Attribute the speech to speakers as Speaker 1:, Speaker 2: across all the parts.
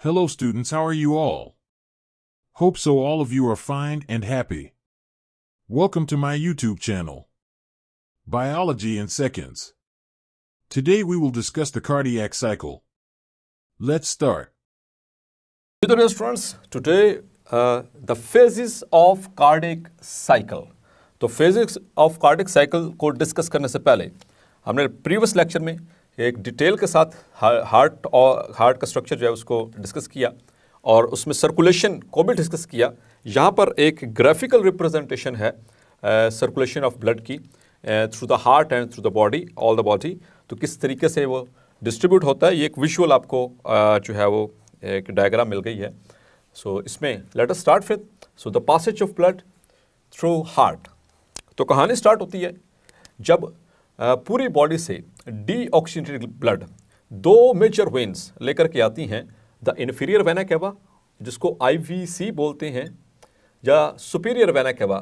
Speaker 1: Hello students, how are you all? Hope so all of you are fine and happy. Welcome to my YouTube channel, Biology in Seconds. Today we will discuss the cardiac cycle. Let's start.
Speaker 2: Dear students, today the phases of cardiac cycle. तो phases of cardiac cycle को discuss करने से पहले हमने previous lecture में एक detail के साथ हार्ट का स्ट्रक्चर जो है उसको डिस्कस किया और उसमें सर्कुलेशन को भी डिस्कस किया। यहाँ पर एक ग्राफिकल रिप्रेजेंटेशन है सर्कुलेशन ऑफ ब्लड की through the heart and through the body, all the body. तो किस तरीके से वो डिस्ट्रीब्यूट होता है, ये एक विजुअल आपको जो है वो एक डायग्राम मिल गई है। सो इसमें let us start with the passage of blood through heart. तो कहानी स्टार्ट होती है जब पूरी बॉडी से डीऑक्सीजनेटेड ब्लड दो मेजर वेन्स लेकर के आती हैं, द इन्फीरियर वेना केवा जिसको आईवीसी बोलते हैं, या सुपीरियर वेना केवा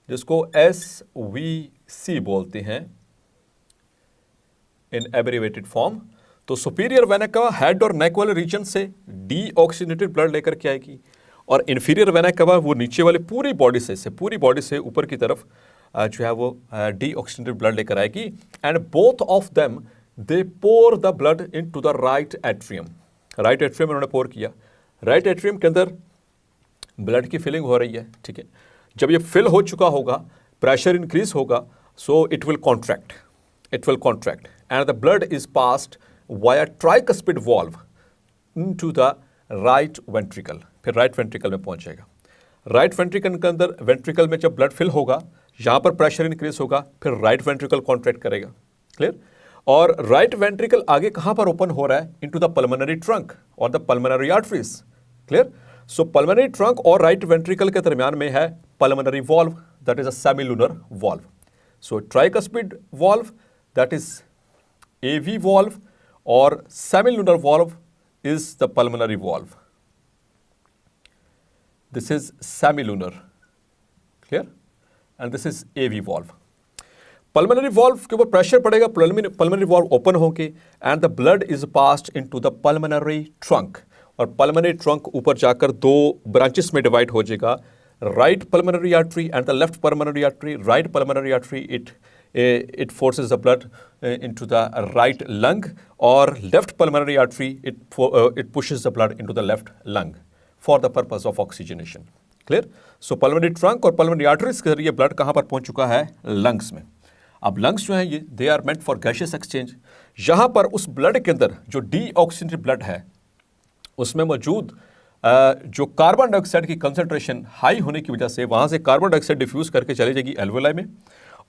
Speaker 2: जिसको एसवीसी बोलते हैं इन एब्रिवेटेड फॉर्म। तो सुपीरियर वेना केवा हेड और नेक वाले रीजन से डीऑक्सीजनेटेड ब्लड लेकर के आएगी और इन्फीरियर वेना केवा वो नीचे वाले पूरी बॉडी से ऊपर की तरफ जो है वो डीऑक्सीजनेटेड ब्लड लेकर आएगी। And both of them they pour the blood into the right atrium. Right atrium उन्होंने पोर किया। राइट एट्रियम के अंदर ब्लड की फिलिंग हो रही है, ठीक है। जब ये फिल हो चुका होगा, प्रेशर इंक्रीज होगा, सो it will contract and the blood is passed via tricuspid valve into the right ventricle. फिर राइट वेंट्रिकल में पहुंचेगा। राइट वेंट्रिकल के अंदर वेंट्रिकल में जब ब्लड फिल होगा, यहाँ पर प्रेशर इंक्रीज होगा, फिर राइट वेंट्रिकल कॉन्ट्रैक्ट करेगा। क्लियर? और राइट वेंट्रिकल आगे कहाँ पर ओपन हो रहा है? इनटू द पल्मोनरी ट्रंक और the pulmonary arteries. Clear? So pulmonary trunk और राइट वेंट्रिकल के दरमियान में है pulmonary valve, that is a semilunar valve. So tricuspid valve that is AV valve और semilunar valve is the pulmonary valve. This is semilunar, clear? And this is AV valve. Pulmonary valve के ऊपर pressure पड़ेगा, pulmonary valve open होके and the blood is passed into the pulmonary trunk और pulmonary trunk ऊपर जाकर दो branches में divide हो जाएगा, right pulmonary artery and the left pulmonary artery. Right pulmonary artery it forces the blood into the right lung or left pulmonary artery it pushes the blood into the left lung for the purpose of oxygenation. Clear? So pulmonary trunk और pulmonary arteries के जरिए blood कहाँ पर पहुँच चुका है? Lungs में। अब लंग्स जो हैं ये they are meant for gaseous exchange. यहाँ पर उस ब्लड के अंदर जो डीऑक्सीजनेटेड ब्लड है उसमें मौजूद जो कार्बन डाइऑक्साइड की कंसंट्रेशन हाई होने की वजह से वहाँ से कार्बन डाइऑक्साइड डिफ्यूज करके चली जाएगी एल्वेलाई में,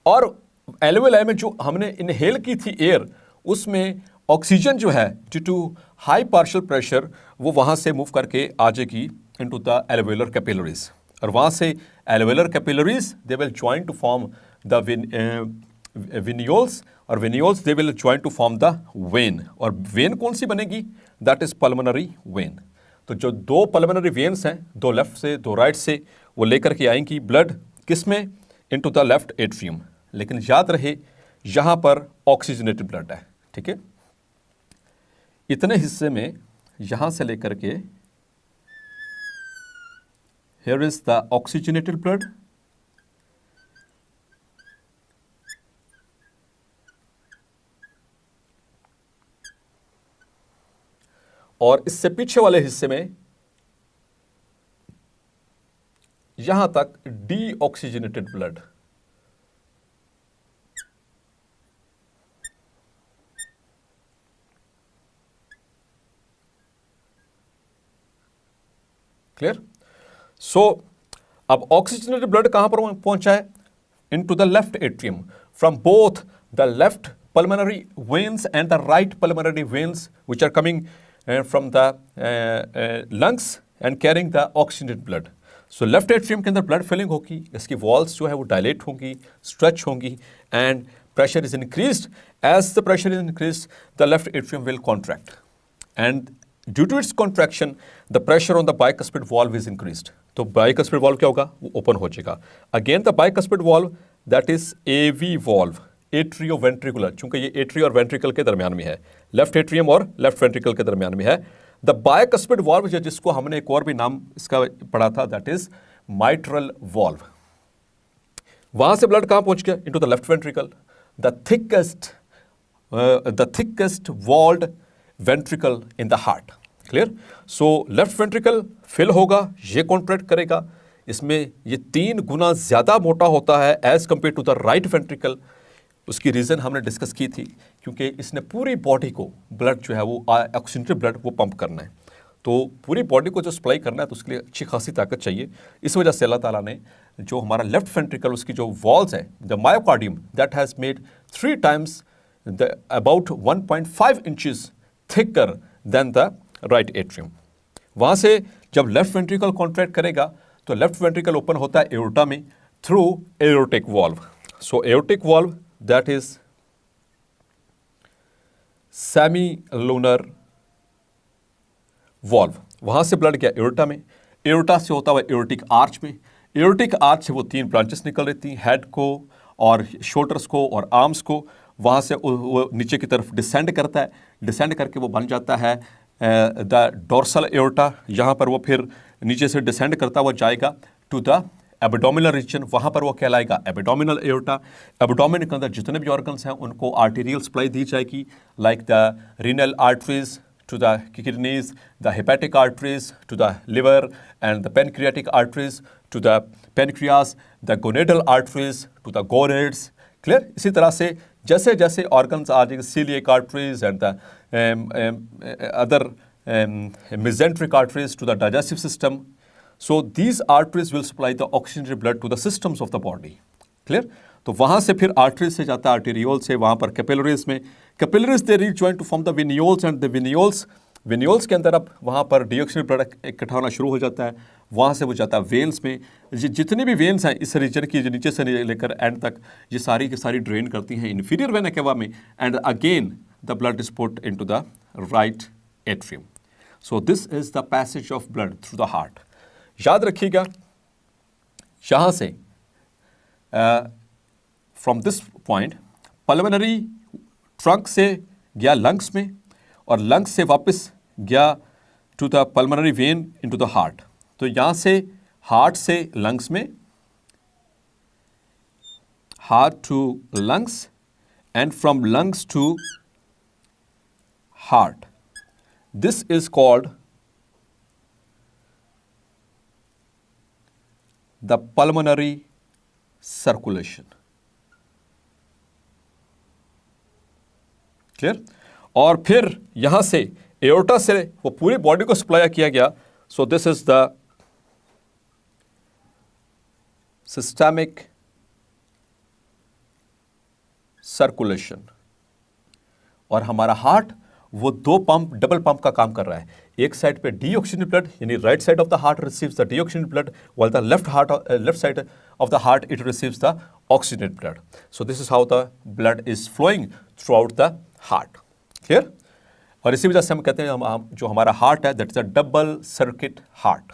Speaker 2: और एल्वेलाई में जो हमने इनहेल की थी एयर उसमें ऑक्सीजन जो है due to high partial pressure वो वहाँ से मूव करके आ जाएगी इनटू द एल्वेलर कैपिलरीज, और वहाँ से alveolar capillaries they will join to form the venules और venules they will join to form the vein, और वेन कौन सी बनेगी? That is pulmonary vein. तो जो दो पल्मोनरी वेन्स हैं, दो लेफ्ट से दो राइट से, वो लेकर के आएंगी ब्लड किस में? Into the left atrium. लेकिन याद रहे यहाँ पर ऑक्सीजनेटेड ब्लड है, ठीक है। इतने हिस्से में यहां से लेकर के here is the oxygenated blood और इससे पीछे वाले हिस्से में यहां तक डीऑक्सीजनेटेड ब्लड। क्लियर? सो अब ऑक्सीजनेटेड ब्लड कहां पर पहुंचा है? Into the left atrium from both the left pulmonary veins and the right pulmonary veins which are coming from the lungs and carrying the oxygenated blood. So left atrium के अंदर blood filling होगी, इसकी walls जो है वो dilate होंगी, stretch होंगी and pressure is increased. As the pressure is increased, the left atrium will contract and due to its contraction, the pressure on the bicuspid valve is increased. तो bicuspid valve क्या होगा? वो open हो जाएगा. Again the bicuspid valve that is AV valve. Atrioventricular, चूंकि ये एट्री और ventricle के दरमियान में है, लेफ्ट एट्रियम और लेफ्ट वेंट्रिकल के दरमियान में है, द बायकस्पिड वॉल्व, जिसको हमने एक और भी नाम इसका पढ़ा था, दैट इज माइट्रल वॉल्व। वहां से ब्लड कहां पहुंच गया? Into the left ventricle, the thickest walled ventricle in the heart. Clear? So left ventricle fill होगा, ये कॉन्ट्रैक्ट करेगा, इसमें ये 3 गुना ज्यादा मोटा होता है as compare to the right ventricle. उसकी रीजन हमने डिस्कस की थी, क्योंकि इसने पूरी बॉडी को ब्लड जो है वो ऑक्सीजनेटेड ब्लड वो पंप करना है, तो पूरी बॉडी को जो सप्लाई करना है तो उसके लिए अच्छी खासी ताकत चाहिए। इस वजह से अल्लाह ताला ने जो हमारा लेफ्ट वेंट्रिकल, उसकी जो वॉल्स है, the myocardium, that has made 3 times about 1.5 inches thicker than the right atrium. वहाँ से जब लेफ्ट वेंट्रिकल कॉन्ट्रैक्ट करेगा तो लेफ्ट वेंट्रिकल ओपन होता है एओर्टा में through aortic valve. So aortic valve that is semi-lunar valve. वहाँ से ब्लड गया एओर्टा में, एओर्टा से होता हुआ एओर्टिक आर्च में, एओर्टिक आर्च से वो 3 ब्रांचेस निकल रही थी, हेड को और शोल्डर्स को और आर्म्स को। वहाँ से वो नीचे की तरफ डिसेंड करता है, डिसेंड करके वो बन जाता है द डोर्सल एओर्टा। यहाँ पर वो फिर नीचे से डिसेंड करता हुआ जाएगा टू द एब्डोमिनल रीजन, वहाँ पर वो कहलाएगा एब्डोमिनल एओर्टा। एब्डोमिन के अंदर जितने भी ऑर्गन्स हैं उनको आर्टेरियल सप्लाई दी जाएगी, like the renal arteries to the kidneys, the hepatic arteries to the liver, and the pancreatic arteries to the pancreas, the gonadal arteries to the gonads. Clear? इसी तरह से जैसे जैसे organs आ जाएंगे, celiac arteries and the other mesenteric arteries to the digestive system. So these arteries will supply the oxygenated blood to the systems of the body. Clear? तो वहाँ से फिर आर्टरीज से जाता है आर्टेरियोल से वहाँ पर कैपिलरीज में, capillaries they rejoin to form the venules and the venules के अंदर अब वहाँ पर डीऑक्सीजनेटेड ब्लड इकट्ठा होना शुरू हो जाता है। वहाँ से वो जाता है वेन्स में। जितनी भी वेन्स हैं इस रीजन की, जो नीचे से लेकर एंड तक, ये सारी की सारी ड्रेन करती हैं इन्फीरियर वेना केवा में, and again the blood is put into the right atrium. So this is the passage of blood through the heart. याद रखिएगा, यहाँ से from this point pulmonary trunk से गया लंग्स में, और लंग्स से वापस गया to the pulmonary vein into the heart. तो यहाँ से हार्ट से लंग्स में, heart to lungs, and from lungs to heart. This is called the pulmonary circulation. Clear? और फिर यहां से एओर्टा से वो पूरी बॉडी को सप्लाई किया गया। सो this is the systemic circulation. और हमारा हार्ट वो 2 पंप, डबल पंप का काम कर रहा है। एक साइड पे डीऑक्सीजनेटेड ब्लड, यानी right side of the heart receives the deoxygenated blood, while the left side of the heart it receives the oxygenated blood. So this is how the blood is flowing throughout the heart. Clear? और इसी वजह से हम कहते हैं हम जो हमारा हार्ट है that is a double circuit heart.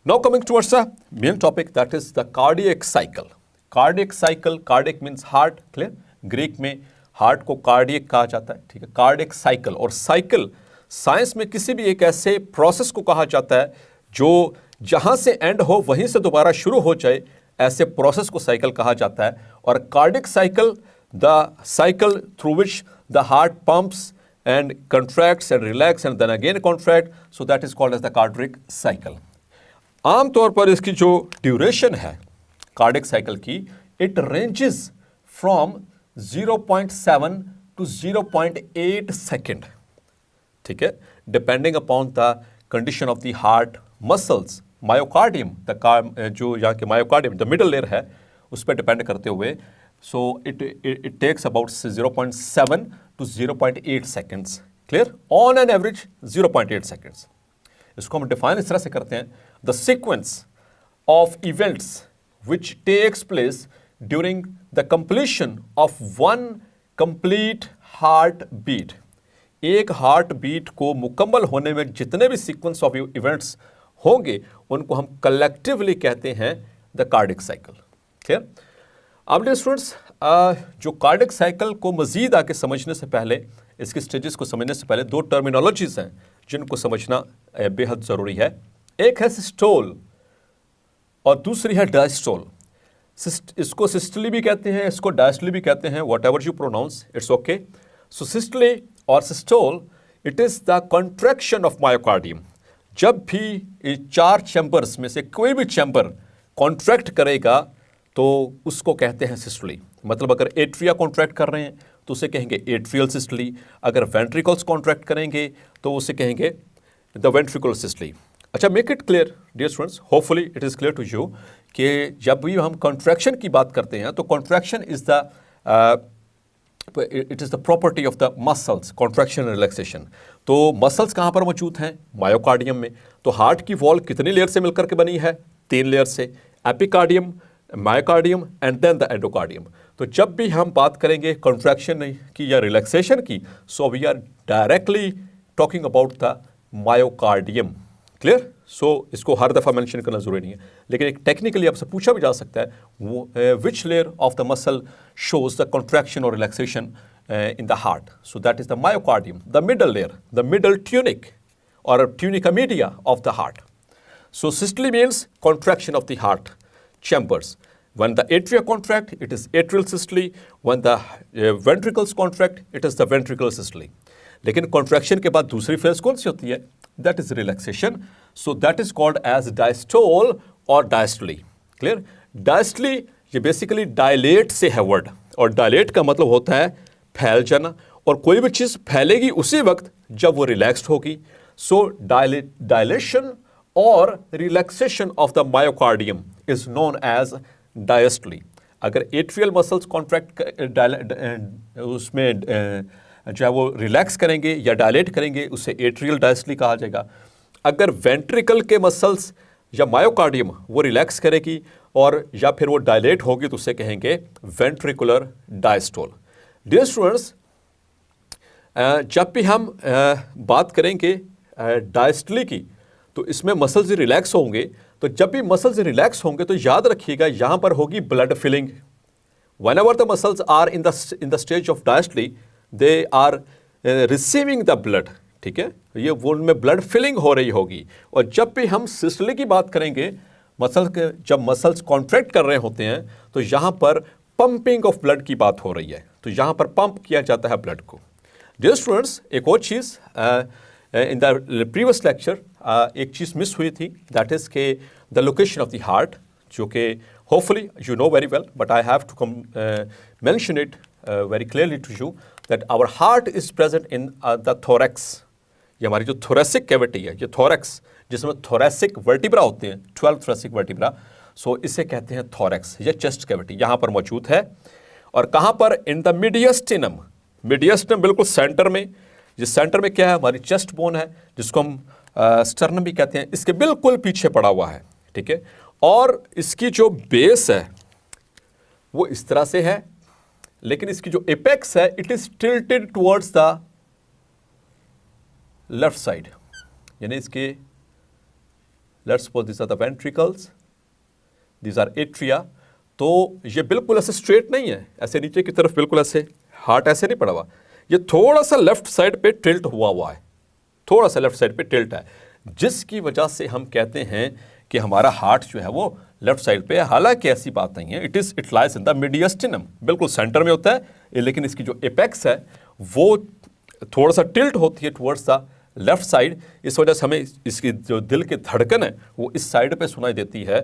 Speaker 2: Now coming towards the main topic, that is the cardiac cycle. Cardiac cycle, cardiac means heart, clear? Greek में हार्ट को कार्डियक कहा जाता है, ठीक है? कार्डियक साइकिल, और साइकिल साइंस में किसी भी एक ऐसे प्रोसेस को कहा जाता है जो जहां से एंड हो वहीं से दोबारा शुरू हो जाए, ऐसे प्रोसेस को साइकिल कहा जाता है। और cardiac cycle, the cycle through which the heart pumps and contracts and relax and then again contract, so that is called as the cardiac cycle. आमतौर पर इसकी जो ड्यूरेशन है कार्डियक साइकिल की, it ranges from 0.7 to 0.8 second, ठीक है, depending upon the condition of the heart muscles, myocardium, जो यहाँ के मायोकार्डियम द मिडल लेयर है उस पर डिपेंड करते हुए। So it takes about 0.7 to 0.8 seconds. Clear? On an average 0.8 seconds. इसको हम डिफाइन इस तरह से करते हैं, the sequence of events which takes place during the completion of one complete heartbeat. एक हार्ट बीट को मुकम्मल होने में जितने भी सीक्वेंस ऑफ इवेंट्स होंगे उनको हम कलेक्टिवली कहते हैं द कार्डियक साइकिल। क्लियर? अब डियर स्टूडेंट्स, जो कार्डियक साइकिल को मज़ीद आगे समझने से पहले इसकी स्टेजेस को समझने से पहले दो टर्मिनोलॉजीज हैं जिनको समझना बेहद ज़रूरी है। एक है सिस्टोल और दूसरी है डायस्टोल। इसको सिस्टली भी कहते हैं, इसको डायस्टली भी कहते हैं, whatever you pronounce it's okay. So systole और systole, it is the contraction of myocardium. जब भी 4 चैम्बर्स में से कोई भी चैम्बर कॉन्ट्रैक्ट करेगा तो उसको कहते हैं सिस्टली। मतलब अगर एट्रिया कॉन्ट्रैक्ट कर रहे हैं तो उसे कहेंगे एट्रियल सिस्टली, अगर वेंट्रिकल्स कॉन्ट्रैक्ट करेंगे तो उसे कहेंगे द वेंट्रिकुलर सिस्टली। अच्छा, make it clear dear students, hopefully it is clear to you कि जब भी हम कॉन्ट्रैक्शन की बात करते हैं तो contraction is the it is the property of the muscles, contraction and relaxation. तो मसल्स कहाँ पर मौजूद हैं? मायोकार्डियम में। तो हार्ट की वॉल कितनी लेयर से मिलकर के बनी है? 3 लेयर से, epicardium, myocardium and then the endocardium. तो जब भी हम बात करेंगे कॉन्ट्रैक्शन की या रिलैक्सेशन की, so we are directly talking about the myocardium. Clear? So इसको हर दफ़ा मेंशन करना ज़रूरी नहीं है, लेकिन एक टेक्निकली आपसे पूछा भी जा सकता है वो which layer of the muscle shows the contraction और relaxation in the heart. So that is the myocardium, the middle layer, the middle tunic or tunica media of the heart. So systole means contraction of the heart chambers. When the atria contract, it is atrial systole. When the ventricles contract, it is the ventricular systole. लेकिन contraction के बाद दूसरी phase कौन सी होती है? That is relaxation. So that is called as diastole or diastole. Clear? Diastole ये basically dilate से है word, और dilate का मतलब होता है फैल जाना, और कोई भी चीज़ फैलेगी उसी वक्त जब वो रिलैक्स्ड होगी। सो डायलेशन और relaxation of the myocardium is known as diastole. अगर एट्रियल मसल्स कॉन्ट्रैक्ट उसमें जो है वो रिलैक्स करेंगे या डायलेट करेंगे, उसे एट्रियल डायस्टली कहा जाएगा। अगर वेंट्रिकल के मसल्स या मायोकार्डियम वो रिलैक्स करेगी और या फिर वो डायलेट होगी तो उसे कहेंगे वेंट्रिकुलर डायस्टोल। डियर स्टूडेंट्स, जब भी हम बात करेंगे डायस्टली की तो इसमें मसल्स रिलैक्स होंगे। तो जब भी मसल्स रिलैक्स होंगे तो याद रखिएगा यहाँ पर होगी blood filling. Whenever the muscles are in the stage of diastole, they are receiving the blood. ठीक है, ये वो उनमें ब्लड फिलिंग हो रही होगी। और जब भी हम सिस्टली की बात करेंगे, जब मसल्स कॉन्ट्रैक्ट कर रहे होते हैं तो यहाँ पर पंपिंग ऑफ ब्लड की बात हो रही है, तो यहाँ पर पंप किया जाता है ब्लड को। डियर स्टूडेंट्स, एक और चीज़ इन द प्रीवियस लेक्चर एक चीज़ मिस हुई थी, दैट इज़ के the location of the heart, जो कि hopefully you know very well, but I have to mention it very clearly to you that our heart is present in the thorax. ये हमारी जो thoracic cavity है, ये thorax जिसमें thoracic vertebra होते हैं, 12 थोरेसिक वर्टिब्रा, सो इसे कहते हैं थोरैक्स या चेस्ट कैविटी, यहाँ पर मौजूद है। और कहाँ पर? In the मीडियस्टिनम। मीडियस्टिनम बिल्कुल सेंटर में। जिस सेंटर में क्या है? हमारी चेस्ट बोन है, जिसको हम स्टर्नम भी कहते हैं, इसके बिल्कुल पीछे पड़ा हुआ है। ठीक है, और इसकी जो बेस है वो इस तरह से है, लेकिन इसकी जो एपेक्स है it is tilted towards the left side, यानी इसके let's suppose this are the ventricles, this are atria. तो ये बिल्कुल ऐसे स्ट्रेट नहीं है, ऐसे नीचे की तरफ बिल्कुल ऐसे हार्ट ऐसे नहीं पड़ा हुआ, ये थोड़ा सा लेफ्ट साइड पे टिल्ट हुआ है, थोड़ा सा लेफ्ट साइड पे टिल्ट है, जिसकी वजह से हम कहते हैं कि हमारा हार्ट जो है वो लेफ्ट साइड पे है। हालांकि ऐसी बात नहीं है, इट लाइज इन द मीडियस्टिनम, बिल्कुल सेंटर में होता है, लेकिन इसकी जो एपेक्स है वो थोड़ा सा टिल्ट होती है टुवर्ड्स द लेफ्ट साइड। इस वजह से हमें इसकी जो दिल की धड़कन है वो इस साइड पे सुनाई देती है।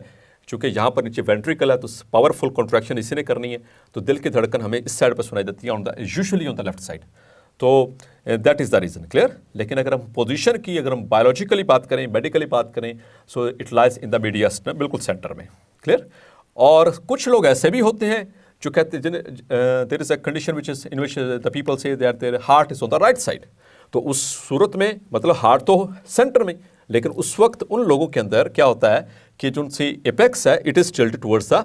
Speaker 2: चूँकि यहाँ पर नीचे वेंट्रिकल है तो पावरफुल कॉन्ट्रैक्शन इसी ने करनी है, तो दिल की धड़कन हमें इस साइड पर सुनाई देती है, usually on the left side. तो that is the reason. Clear? लेकिन अगर हम पोजीशन की, अगर हम बायोलॉजिकली बात करें, मेडिकली बात करें, so it lies in the मीडियस्टिनम, बिल्कुल सेंटर में। क्लियर? और कुछ लोग ऐसे भी होते हैं जो कहते हैं there is a condition which is in which the people say that their heart is on the right side. तो उस सूरत में मतलब हार्ट तो सेंटर में, लेकिन उस वक्त उन लोगों के अंदर क्या होता है कि जो उनसी एपेक्स है it is tilted towards the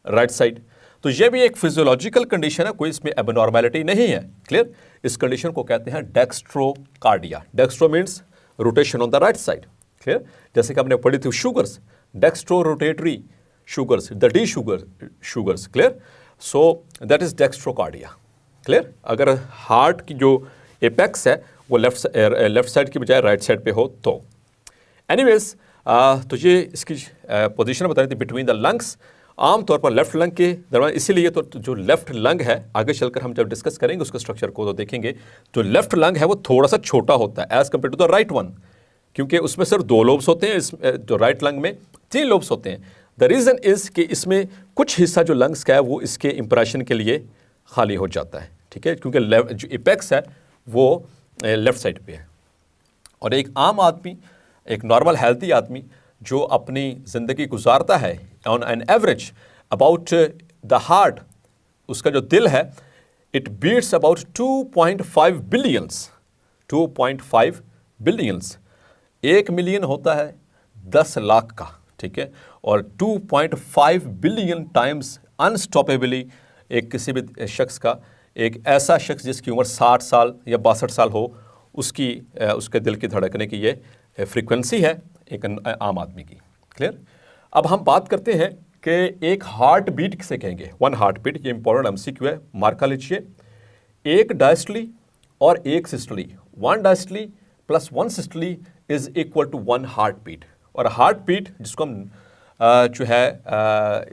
Speaker 2: right side. तो ये भी एक फिजियोलॉजिकल कंडीशन है, कोई इसमें एबनॉर्मैलिटी नहीं है। क्लियर? इस कंडीशन को कहते हैं dextrocardia. Dextro means rotation on the right side. Clear? जैसे कि हमने पढ़ी थी sugars, dextro rotatory sugars, the D sugars. Clear? So that is dextrocardia. Clear? अगर हार्ट की जो एपेक्स है वो लेफ्ट साइड की बजाय राइट साइड पे हो तो। एनीवेज तो ये इसकी पोजीशन बता रही थी बिटवीन द लंग्स, आमतौर पर लेफ्ट लंग के दरमियान, इसीलिए तो जो लेफ्ट लंग है आगे चलकर हम जब डिस्कस करेंगे उसके स्ट्रक्चर को तो देखेंगे जो लेफ्ट लंग है वो थोड़ा सा छोटा होता है as compare to the right one, क्योंकि उसमें सिर्फ 2 लोब्स होते हैं, इस जो राइट लंग में 3 लोब्स होते हैं। द रीज़न इज़ कि इसमें कुछ हिस्सा जो लंग्स का है वो इसके इंप्रेशन के लिए खाली हो जाता है, ठीक है, क्योंकि जो एपेक्स है वो लेफ्ट साइड पे है। और एक आम आदमी, एक नॉर्मल हेल्थी आदमी जो अपनी ज़िंदगी गुजारता है on an average about the heart, उसका जो दिल है it beats about 2.5 billions, 2.5 billions. 1 million होता है 10 लाख का, ठीक है, और 2.5 बिलियन टाइम्स अनस्टॉपेबली एक किसी भी शख्स का, एक ऐसा शख्स जिसकी उम्र 60 साल या 62 साल हो, उसके दिल की धड़कने की ये फ्रीक्वेंसी है एक आम आदमी की। क्लियर। अब हम बात करते हैं कि एक हार्ट बीट किसे कहेंगे, 1 हार्ट बीट। ये इंपॉर्टेंट एमसीक्यू है, मार्क कर लीजिए। 1 डायस्टली और 1 systole, 1 diastole plus 1 systole is equal to 1 heart beat. और हार्ट बीट जिसको हम जो है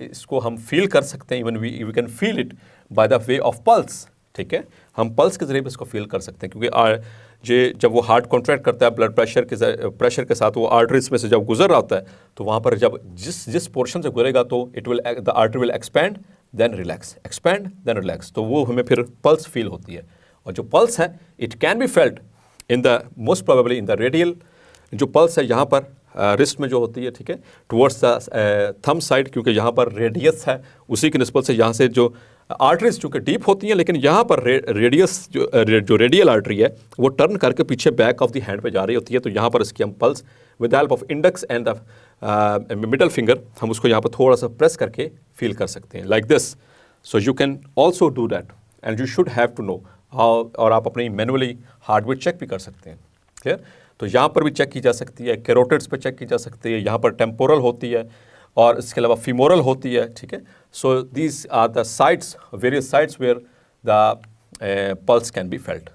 Speaker 2: इसको हम फील कर सकते हैं, even we can feel it by the way of pulse, ठीक है, हम पल्स के जरिए भी इसको फील कर सकते हैं, क्योंकि जब वो हार्ट कॉन्ट्रैक्ट करता है ब्लड प्रेशर के साथ वो आर्टरीज में से जब गुजर रहा होता है तो वहाँ पर जब जिस पोर्शन से गुजरेगा तो the artery will expand then relax, expand then relax, तो वो हमें फिर पल्स फील होती है। और जो पल्स है it can be felt in the most probably in the radial, जो पल्स है यहाँ पर रिस्ट में जो होती है, ठीक है, टुवर्ड्स द थंब साइड, क्योंकि यहाँ पर रेडियस है, उसी की निस्बत से यहाँ से जो आर्टरीज चूँकि डीप होती हैं, लेकिन यहाँ पर रेडियस जो रेडियल आर्टरी है वो टर्न करके पीछे बैक ऑफ द हैंड पे जा रही होती है, तो यहाँ पर इसकी हम pulse with the help of index and the middle finger हम उसको यहाँ पर थोड़ा सा प्रेस करके फील कर सकते हैं, like this. So you can also do that and you should have to know how, और आप अपनी मैनुअली हार्ट बीट चेक भी कर सकते हैं। क्लियर। तो यहाँ पर भी चेक की जा सकती है, कैरोटिड्स पे चेक की जा सकती है, यहाँ पर टेम्पोरल होती है और इसके अलावा फीमोरल होती है, ठीक है। So these are the sites, various sites where the pulse can be felt.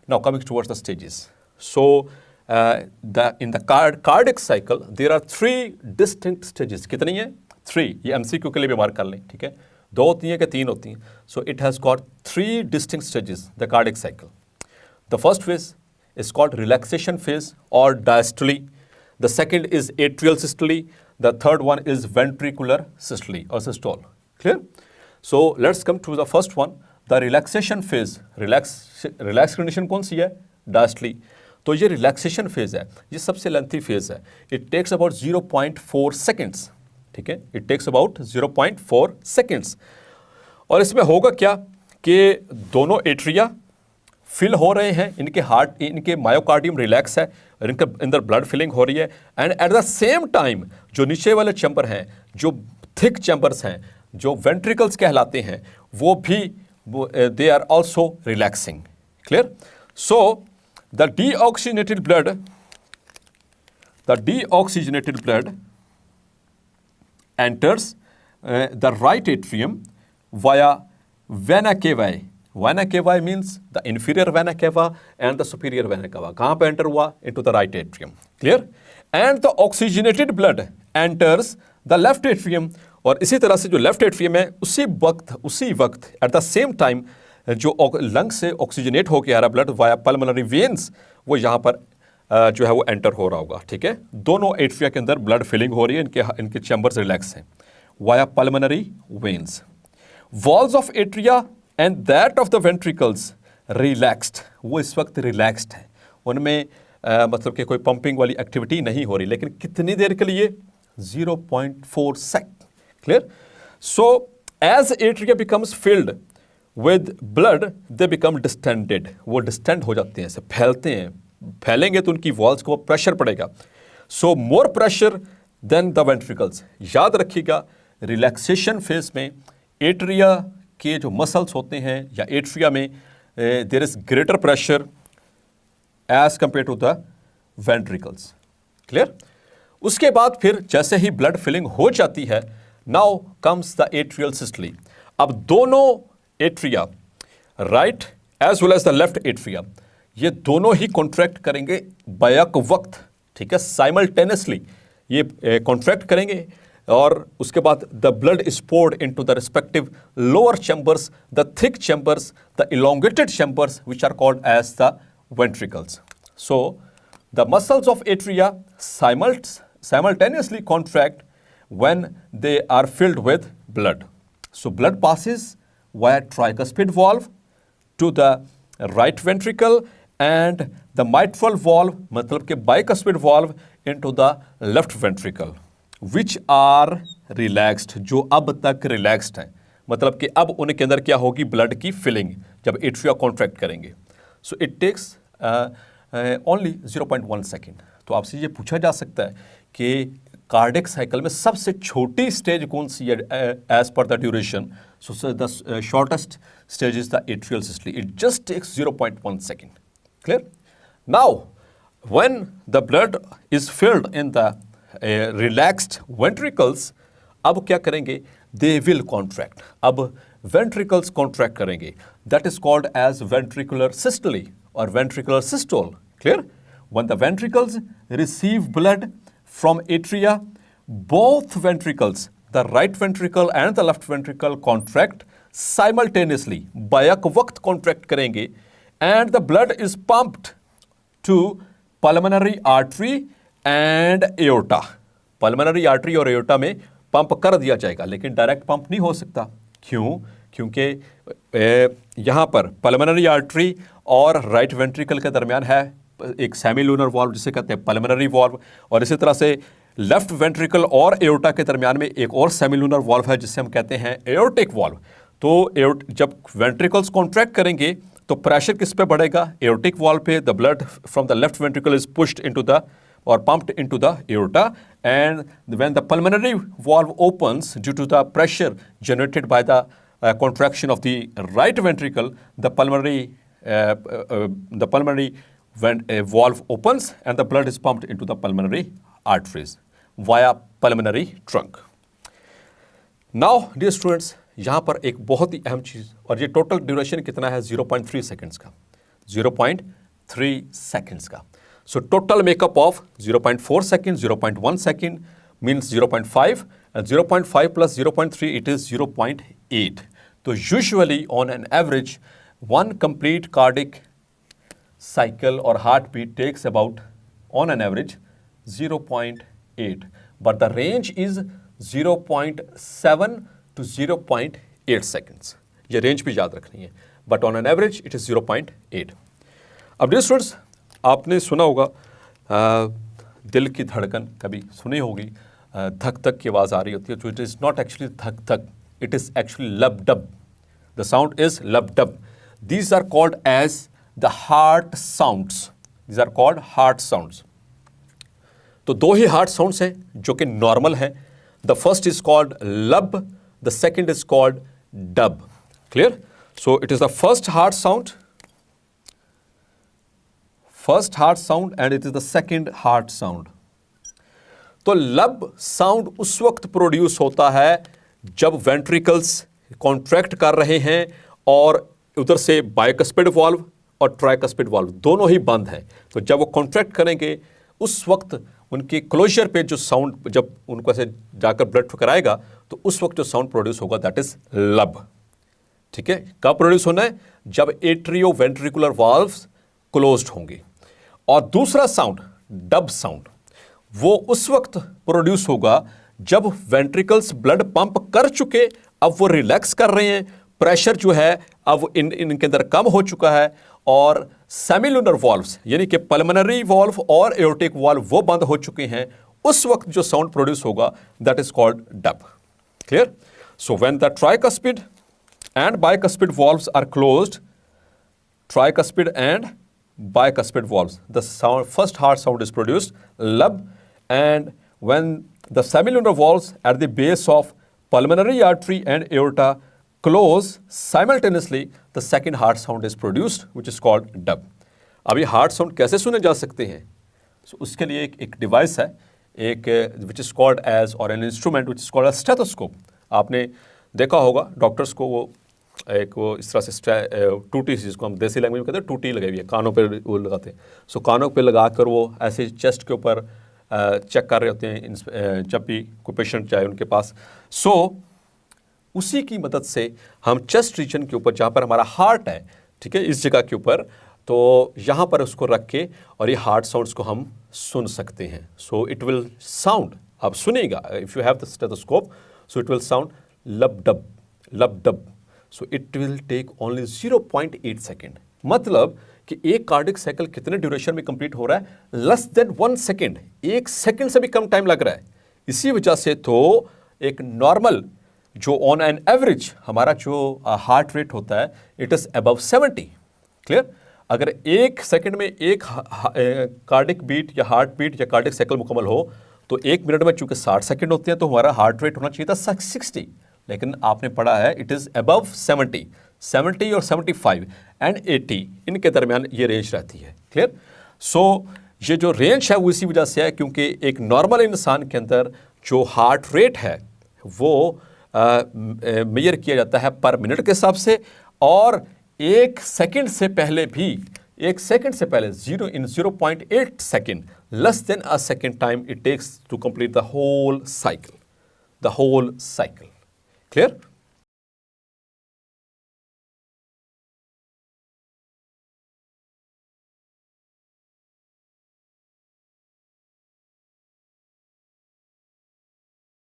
Speaker 2: Now coming towards the stages, so in the cardiac cycle there are 3 distinct stages. कितनी है? 3। ये एमसीक्यू के लिए भी मार्क कर लें, ठीक है, 2 होती हैं कि 3 होती हैं। So it has got 3 distinct stages, the cardiac cycle. The first phase is called relaxation phase or diastole. The second is atrial systole. The third one is ventricular systole or systole. Clear? So let's come to the first one, the relaxation phase. Relax condition कौन सी है? Diastole. तो ये relaxation phase है, ये सबसे lengthy phase है. It takes about 0.4 seconds. ठीक है? It takes about 0.4 seconds. और इसमें होगा क्या कि दोनों एट्रिया फिल हो रहे हैं, इनके मायोकार्डियम रिलैक्स है और इनके अंदर ब्लड फिलिंग हो रही है, and at the same time जो नीचे वाले चैम्बर हैं, जो थिक चैम्बर्स हैं, जो वेंट्रिकल्स कहलाते हैं, वो भी they are also relaxing. Clear. So the deoxygenated blood enters the right atrium via vena cava. Vena cava means the inferior vena cava and the superior vena cava. कहाँ पे enter हुआ? Into the right atrium. Clear? And the oxygenated blood enters the left atrium. और इसी तरह से जो left atrium है उसी वक्त एट द सेम टाइम जो लंग से ऑक्सीजनेट होकर आ रहा ब्लड वाया पल्मोनरी वेन्स, वो यहाँ पर जो है वो एंटर हो रहा होगा। ठीक है, दोनों एट्रिया के अंदर ब्लड फिलिंग हो रही है, इनके चैम्बर्स रिलैक्स हैं via pulmonary veins. Walls of atria and that of the ventricles relaxed, वो इस वक्त रिलैक्स्ड है, उनमें मतलब कि कोई पंपिंग वाली एक्टिविटी नहीं हो रही, लेकिन कितनी देर के लिए? 0.4 second. Clear. So as atria becomes filled with blood they become distended, वो डिस्टेंड हो जाते हैं, ऐसे फैलते हैं, फैलेंगे तो उनकी वॉल्स को प्रेशर पड़ेगा। So more pressure than the ventricles. याद रखिएगा रिलैक्सेशन फेज में एट्रिया के जो मसल्स होते हैं या एट्रिया में there is greater pressure as compare to the ventricles. Clear. उसके बाद फिर जैसे ही ब्लड फिलिंग हो जाती है, now comes the atrial systole. अब दोनों atria, right as well as the left atria, ये दोनों ही कॉन्ट्रैक्ट करेंगे बैक वक्त, ठीक है, साइमल्टेनियसली ये कॉन्ट्रैक्ट करेंगे और उसके बाद the blood is poured into the respective lower chambers, the thick chambers, the elongated chambers which are called as the ventricles. So the muscles of atria simultaneously contract when they are filled with blood. So blood passes via tricuspid valve to the right ventricle and the mitral valve, मतलब कि bicuspid valve into the left ventricle, which are relaxed, जो अब तक relaxed हैं. मतलब कि अब उनके अंदर क्या होगी, ब्लड की फिलिंग जब एट्रिया कॉन्ट्रैक्ट करेंगे. So it takes only 0.1 second. तो आपसे ये पूछा जा सकता है कि कार्डियक साइकिल में सबसे छोटी स्टेज कौन सी है as per the duration. So the shortest stage is the atrial systole. It just takes 0.1 second. Clear. Now when the blood is filled in the relaxed ventricles, अब क्या करेंगे, दे विल कॉन्ट्रैक्ट. अब ventricles contract करेंगे. That is called as ventricular systole और ventricular systole. Clear. When the ventricles receive blood from atria, both ventricles, the right ventricle and the left ventricle contract simultaneously. Back वक्त contract करेंगे and the blood is pumped to pulmonary artery and aorta. Pulmonary artery और aorta में pump कर दिया जाएगा, लेकिन direct pump नहीं हो सकता. क्यों? क्योंकि यहाँ पर पल्मोनरी आर्टरी और राइट वेंट्रिकल के दरमियान है एक सेमीलूनर वॉल्व जिसे कहते हैं पल्मोनरी वॉल्व, और इसी तरह से लेफ्ट वेंट्रिकल और एओर्टा के दरमियान में एक और सेमीलूनर वॉल्व है जिसे हम कहते हैं एओर्टिक वॉल्व. तो जब वेंट्रिकल्स कॉन्ट्रैक्ट करेंगे तो प्रेशर किस पे बढ़ेगा, एओर्टिक वॉल्व पे. The blood from the left ventricle is pushed into the or pumped into the aorta, and when the pulmonary valve opens due to the pressure generated by the contraction of the right ventricle, the pulmonary valve opens and the blood is pumped into the pulmonary arteries via pulmonary trunk. Now dear students, यहाँ पर एक बहुत ही अहम चीज़, और ये total duration कितना है, 0.3 seconds का. 0.3 सेकेंड्स का. So total makeup of 0.4 second, 0.1 second means 0.5, and 0.5 plus 0.3 it is 0.8. So usually on an average, one complete cardiac cycle or heartbeat takes about, on an average, 0.8. But the range is 0.7 to 0.8 seconds. ये range भी याद रखनी है. But on an average it is 0.8. अब dear students, आपने सुना होगा दिल की धड़कन कभी सुनी होगी, धक धक की आवाज़ आ रही होती है. तो इट इज़ नॉट एक्चुअली धक धक, it is actually lub dub. The sound is lub dub. These are called as the heart sounds. These are called heart sounds. तो दो ही हार्ट साउंड्स हैं जो कि नॉर्मल हैं. द फर्स्ट इज कॉल्ड लब, the second is called dub. Clear. So it is the first heart sound, first heart sound, and it is the second heart sound. तो लब sound उस वक्त produce होता है जब वेंट्रिकल्स कॉन्ट्रैक्ट कर रहे हैं और उधर से बाइकस्पिड वॉल्व और ट्राइकस्पिड वॉल्व दोनों ही बंद हैं. तो जब वो कॉन्ट्रैक्ट करेंगे उस वक्त उनके क्लोजर पे जो साउंड, जब उनको ऐसे जाकर ब्लड टकराएगा तो उस वक्त जो साउंड प्रोड्यूस होगा दैट इज लब. ठीक है. कब प्रोड्यूस होना है, जब एट्रियो वेंट्रिकुलर वाल्व्स क्लोज्ड होंगे. और दूसरा साउंड डब साउंड, वो उस वक्त प्रोड्यूस होगा जब वेंट्रिकल्स ब्लड पंप कर चुके, अब वो रिलैक्स कर रहे हैं, प्रेशर जो है अब इनके अंदर कम हो चुका है, और सेमीलूनर वॉल्व्स यानी कि पल्मोनरी वॉल्व और एओर्टिक वॉल्व वो बंद हो चुके हैं. उस वक्त जो साउंड प्रोड्यूस होगा that is called dub. Clear. So when the tricuspid and bicuspid valves are closed, tricuspid and bicuspid valves, the sound, first heart sound is produced, lub. And when the semilunar valves at the base of pulmonary artery and aorta close simultaneously, the second heart sound is produced, which is called dub. अब ये heart sound कैसे सुने जा सकते हैं? So, उसके लिए एक डिवाइस है, एक which is called as, or an instrument which is called a stethoscope. आपने देखा होगा डॉक्टर्स को वो एक वो इस तरह से टूटी, जिसको हम देसी लैंग्वेज में कहते हैं टूटी लगाई हुई है, कानों पे वो लगाते हैं। सो कानों पे लगा कर वो ऐसे चेस्ट के ऊपर चेक कर रहे होते हैं जब भी कोई पेशेंट जाए उनके पास। सो उसी की मदद से हम चेस्ट रीजन के ऊपर, जहाँ पर हमारा हार्ट है, ठीक है, इस जगह के ऊपर, तो यहाँ पर उसको रख के और ये हार्ट साउंड्स को हम सुन सकते हैं। सो इट विल साउंड, आप सुनेगा, if you have the stethoscope, so it will sound lub dub lub dub. So it will take only 0.8 second. मतलब कि एक कार्डिक साइकिल कितने ड्यूरेशन में कंप्लीट हो रहा है? लेस देन 1 सेकेंड, 1 सेकेंड से भी कम टाइम लग रहा है। इसी वजह से तो एक नॉर्मल जो ऑन एन एवरेज हमारा जो हार्ट रेट होता है, इट इज़ अबव 70। क्लियर? अगर 1 सेकेंड में एक कार्डिक बीट या हार्ट बीट या कार्डिक साइकिल मुकम्मल हो, तो 1 मिनट में चूंकि 60 सेकेंड होते हैं, तो हमारा हार्ट रेट होना चाहिए था 60। लेकिन आपने पढ़ा है इट इज़ अबव 70 और 75 एंड 80, इनके दरमियान ये रेंज रहती है। क्लियर? सो ये जो रेंज है वो इसी वजह से है क्योंकि एक नॉर्मल इंसान के अंदर जो हार्ट रेट है वो मेजर किया जाता है पर मिनट के हिसाब से, और 1 सेकेंड से पहले भी, 1 सेकेंड से पहले 0.8 second, less than a second time it takes to complete the whole cycle. Clear?